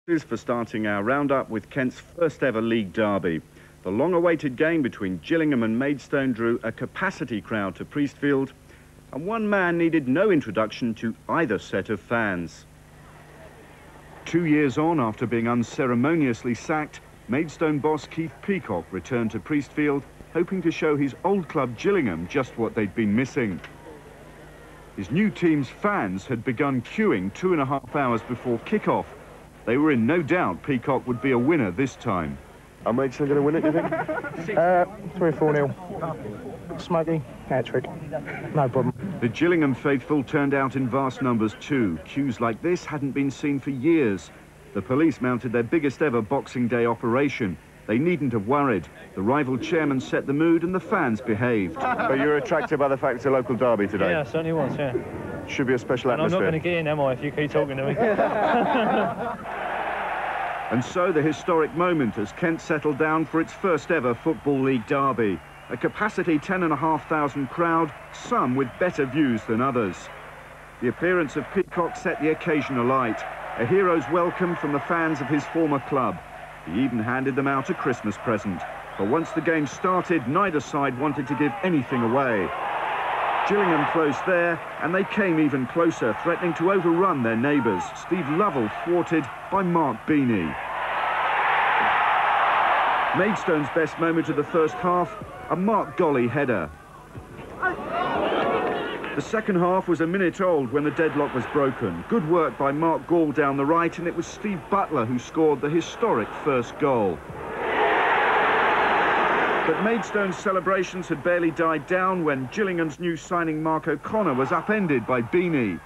For starting our roundup with Kent's first ever league derby. The long-awaited game between Gillingham and Maidstone drew a capacity crowd to Priestfield, and one man needed no introduction to either set of fans. 2 years on, after being unceremoniously sacked, Maidstone boss Keith Peacock returned to Priestfield, hoping to show his old club Gillingham just what they'd been missing. His new team's fans had begun queuing 2.5 hours before kick-off. They were in no doubt Peacock would be a winner this time. Are Maidstone going to win it, do you think? 3-4-0. Smuggy, hat-trick. No problem. The Gillingham faithful turned out in vast numbers too. Queues like this hadn't been seen for years. The police mounted their biggest ever Boxing Day operation. They needn't have worried. The rival chairman set the mood and the fans behaved. But you're attracted by the fact it's a local derby today? Yeah, certainly was, yeah. Should be a special atmosphere. I'm not going to get in, am I, if you keep talking to me? And so the historic moment as Kent settled down for its first ever Football League derby. A capacity 10,500 crowd, some with better views than others. The appearance of Peacock set the occasion alight. A hero's welcome from the fans of his former club. He even handed them out a Christmas present. But once the game started, neither side wanted to give anything away. Gillingham closed there, and they came even closer, threatening to overrun their neighbours. Steve Lovell thwarted by Mark Beanie. Maidstone's best moment of the first half, a Mark Golly header. The second half was a minute old when the deadlock was broken. Good work by Mark Gall down the right, and it was Steve Butler who scored the historic first goal. But Maidstone's celebrations had barely died down when Gillingham's new signing Mark O'Connor was upended by Beanie.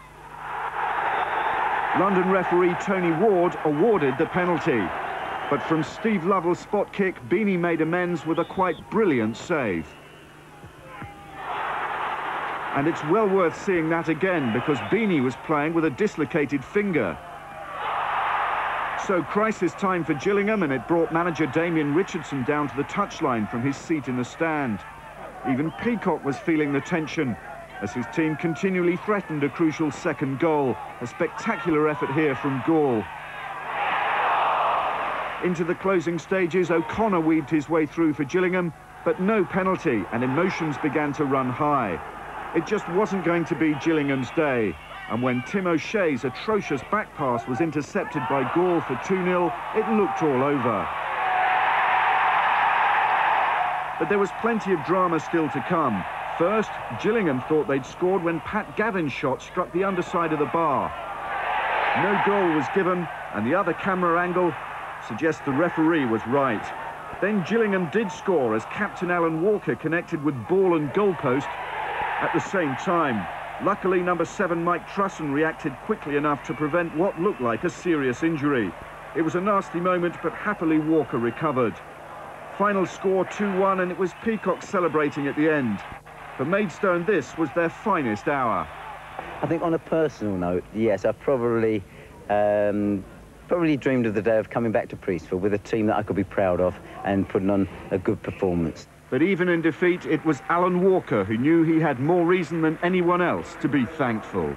London referee Tony Ward awarded the penalty. But from Steve Lovell's spot kick, Beanie made amends with a quite brilliant save. And it's well worth seeing that again because Beanie was playing with a dislocated finger. So crisis time for Gillingham, and it brought manager Damien Richardson down to the touchline from his seat in the stand. Even Peacock was feeling the tension as his team continually threatened a crucial second goal. A spectacular effort here from Gall. Into the closing stages, O'Connor weaved his way through for Gillingham, but no penalty, and emotions began to run high. It just wasn't going to be Gillingham's day. And when Tim O'Shea's atrocious back pass was intercepted by Gall for 2-0, it looked all over. But there was plenty of drama still to come. First, Gillingham thought they'd scored when Pat Gavin's shot struck the underside of the bar. No goal was given, and the other camera angle suggests the referee was right. Then Gillingham did score as captain Alan Walker connected with ball and goalpost at the same time. Luckily, number 7 Mike Trusson reacted quickly enough to prevent what looked like a serious injury. It was a nasty moment, but happily Walker recovered. Final score 2-1, and it was Peacock celebrating at the end. For Maidstone, this was their finest hour. I think on a personal note, yes, I probably dreamed of the day of coming back to Priestfield with a team that I could be proud of and putting on a good performance. But even in defeat, it was Alan Walker who knew he had more reason than anyone else to be thankful.